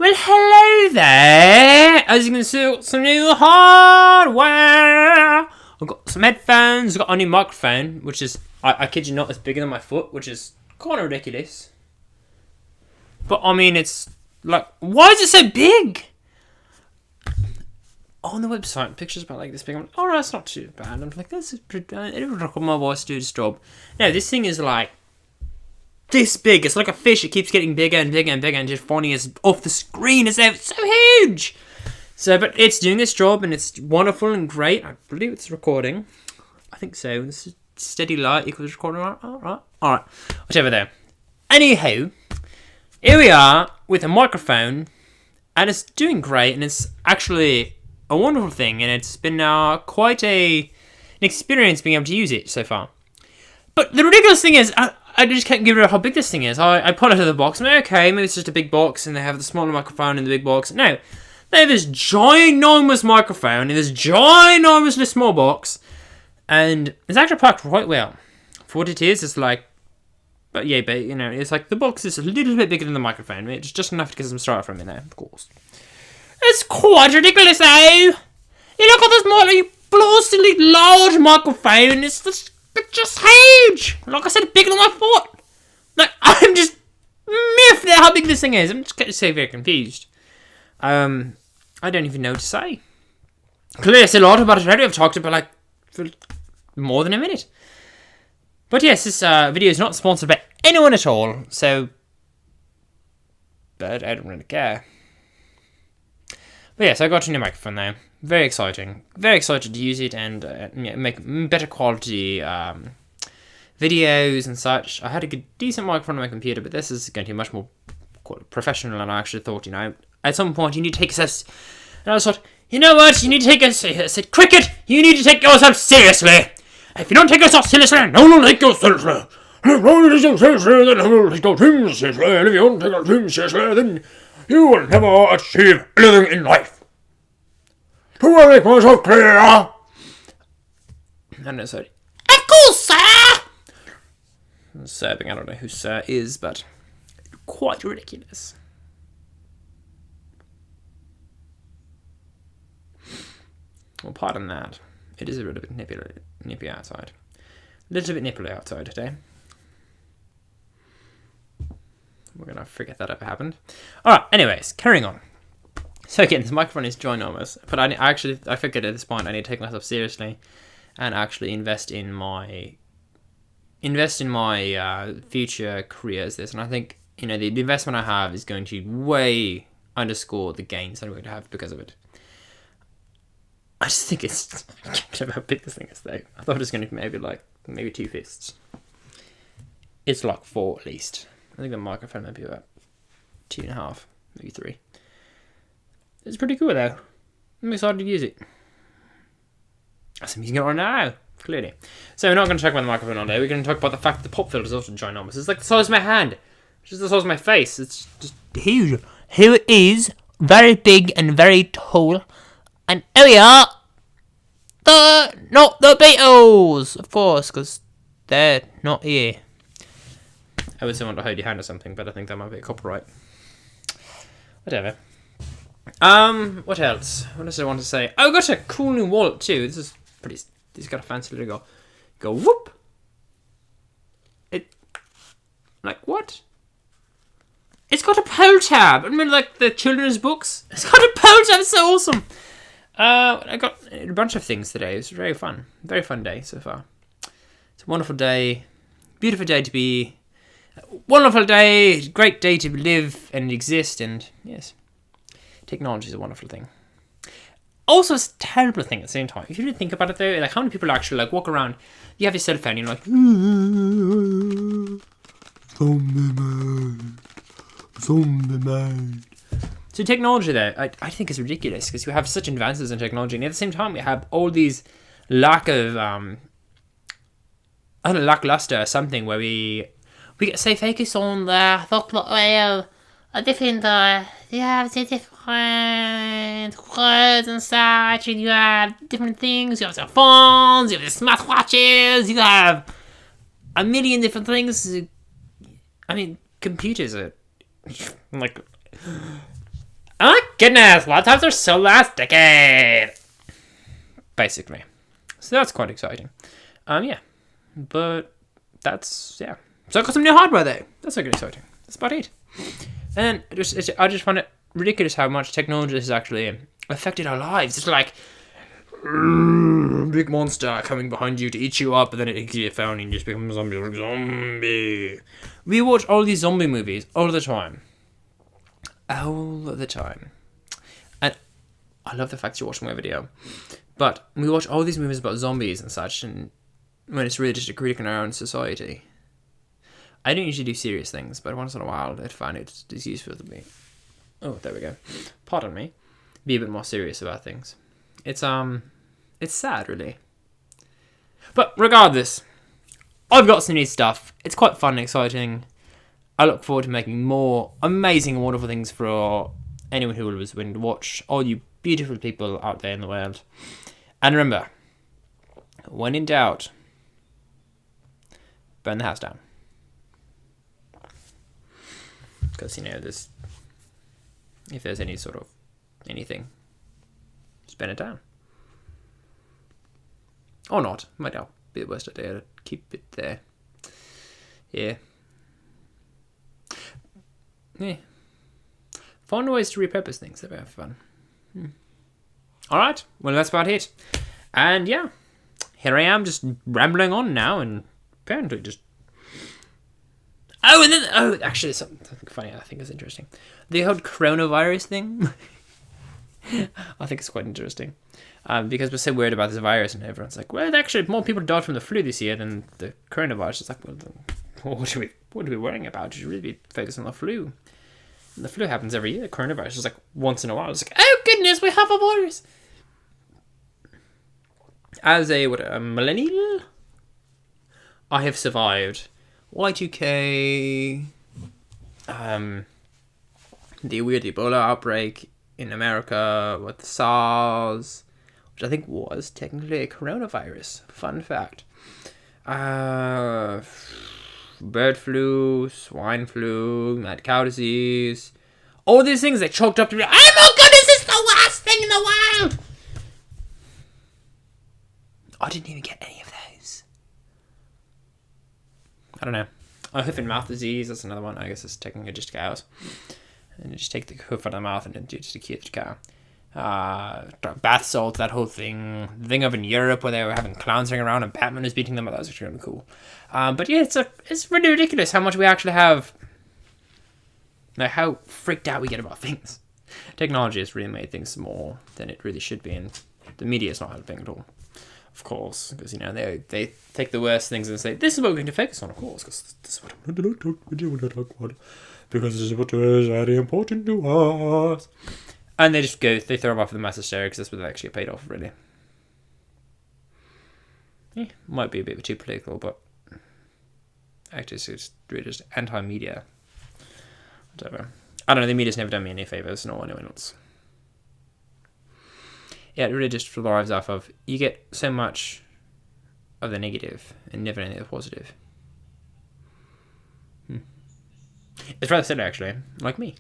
Well, hello there! As you can see, I've got some new hardware! I've got some headphones, I've got a new microphone, which is, I kid you not, it's bigger than my foot, which is kind of ridiculous. But, I mean, it's, like, why is it so big? On the website, pictures about, like, this big, I'm like, oh, no, it's not too bad. I'm like, this is pretty, it would record my voice to do this job. No, this thing is, like, this big. It's like a fish. It keeps getting bigger and bigger and bigger and just finding us off the screen. It's so huge. So, but it's doing this job and it's wonderful and great. I believe it's recording. I think so. This is steady light equals recording. Alright. Whatever there. Anyhow, here we are with a microphone and it's doing great and it's actually a wonderful thing and it's been quite an experience being able to use it so far. But the ridiculous thing is, I just can't give it how big this thing is. I put it out of the box. I'm like, okay, maybe it's just a big box and they have the smaller microphone in the big box. No, they have this ginormous microphone in this ginormously small box. And it's actually packed quite well. For what it is, it's like, but you know, it's like the box is a little bit bigger than the microphone. It's just enough to get some styrofoam in there, of course. It's quite ridiculous, though. You look at this blastingly large microphone. It's just huge. Like I said, bigger than my foot. Like, I'm just miffed at how big this thing is. I'm just getting so very confused. I don't even know what to say. Clearly, I said a lot about it already. I've talked about like for more than a minute. But yes, this video is not sponsored by anyone at all. So, but I don't really care. But yes, I got a new microphone now. Very exciting. Very excited to use it and make better quality videos and such. I had a decent microphone on my computer, but this is going to be much more professional than I actually thought, you know. At some point, you need to take yourself... And I thought, you know what? You need to take yourself... I said, Cricket, you need to take yourself seriously. If you don't take yourself seriously, no one will take you seriously. If you don't take yourself seriously, then no one will take your team seriously. And if you don't take your team seriously, then you will never achieve anything in life. Do I make myself clear? And I said, of course, sir! Serving, I don't know who sir is, but quite ridiculous. Well, pardon that. It is a little bit nippy outside. A little bit nipply outside today. We're going to forget that ever happened. Alright, anyways, carrying on. So again, this microphone is ginormous, but I figured at this point I need to take myself seriously and actually invest in my future career as this. And I think, you know, the investment I have is going to way underscore the gains that I'm going to have because of it. I just think it's I can't remember how big this thing is though. I thought it was going to be maybe 2 fists. It's like 4 at least. I think the microphone might be about 2.5, maybe 3. It's pretty cool though. I'm excited to use it. I'm using it right now, clearly. So we're not going to talk about the microphone all day. We're going to talk about the fact that the pop filter is also ginormous. It's like the size of my hand. It's just the size of my face. It's just huge. Here it is. Very big and very tall. And here we are. Not the Beatles, of course, because they're not here. I would say want to hold your hand or something, but I think that might be a copyright. Whatever. What else? What else do I want to say? Oh, I got a cool new wallet too. This is pretty. This got a fancy little go whoop. It like what? It's got a poll tab. I mean, like the children's books. It's got a poll tab. It's so awesome. I got a bunch of things today. It was very fun day so far. It's a wonderful day, beautiful day to be. Wonderful day, great day to live and exist, and yes. Technology is a wonderful thing. Also, it's a terrible thing at the same time. If you really think about it, though, like how many people actually like walk around? You have your cell phone, and you're like, zombie mode. So technology, though, I think is ridiculous because you have such advances in technology, and at the same time, we have all these lack of lackluster or something where we get say focus on the different you have the different words and such, and you have different things. You have the phones, you have the smartwatches, you have a million different things. I mean, computers are like Goodness, laptops are so last decade. Basically. So that's quite exciting. Yeah. But that's, yeah. So I got some new hardware though. That's so good exciting. That's about it. And I just find it ridiculous how much technology has actually affected our lives. It's like big monster coming behind you to eat you up, and then it hits your phone and you just become a zombie. Like zombie. We watch all these zombie movies all the time. All the time. And I love the fact you're watching my video. But we watch all these movies about zombies and such, and when it's really just a critic in our own society. I don't usually do serious things, but once in a while I find it's useful to be. Oh, there we go. Pardon me. Be a bit more serious about things. It's sad, really. But regardless, I've got some new stuff. It's quite fun and exciting. I look forward to making more amazing and wonderful things for anyone who was willing to watch. All you beautiful people out there in the world. And remember, when in doubt, burn the house down. Because, if there's any sort of anything, just burn it down. Or not. Might not be the worst idea to keep it there. Yeah. Yeah. Find ways to repurpose things. That'd be fun. Alright. Well, that's about it. And yeah. Here I am just rambling on now and apparently just... Actually, there's something funny I think is interesting. The whole coronavirus thing. I think it's quite interesting. Because we're so worried about this virus and everyone's like, well, actually, more people died from the flu this year than the coronavirus. It's like, well, what are we worrying about? You should really be focused on the flu. And the flu happens every year. Coronavirus is like once in a while. It's like, oh goodness, we have a virus. As a millennial, I have survived Y2K, the weird Ebola outbreak in America with the SARS, which I think was technically a coronavirus. Fun fact. Bird flu, swine flu, mad cow disease. All these things that chalked up to me. Oh my goodness, it's the worst thing in the world! I didn't even get any of those. I don't know. Hoof and mouth disease, that's another one. I guess it's technically just cows. And you just take the hoof out of the mouth and then do just a cute cow. Bath salts, that whole thing. The thing over in Europe where they were having clowns running around and Batman was beating them. That was actually really cool. But yeah, it's really ridiculous how much we actually have. Like how freaked out we get about things. Technology has really made things more than it really should be, and the media is not helping at all. Of course, because they take the worst things and say, this is what we're going to focus on, of course, because this is what I'm going to talk about, because this is what is very important to us. And they throw them off the mass hysteria because that's what they actually get paid off, really. Yeah, might be a bit too political, but actually it's really just anti-media. Whatever. I don't know, the media's never done me any favours, nor anyone else. Yeah, it really just thrives off of, you get so much of the negative and never any of the positive. It's rather sad, actually, like me.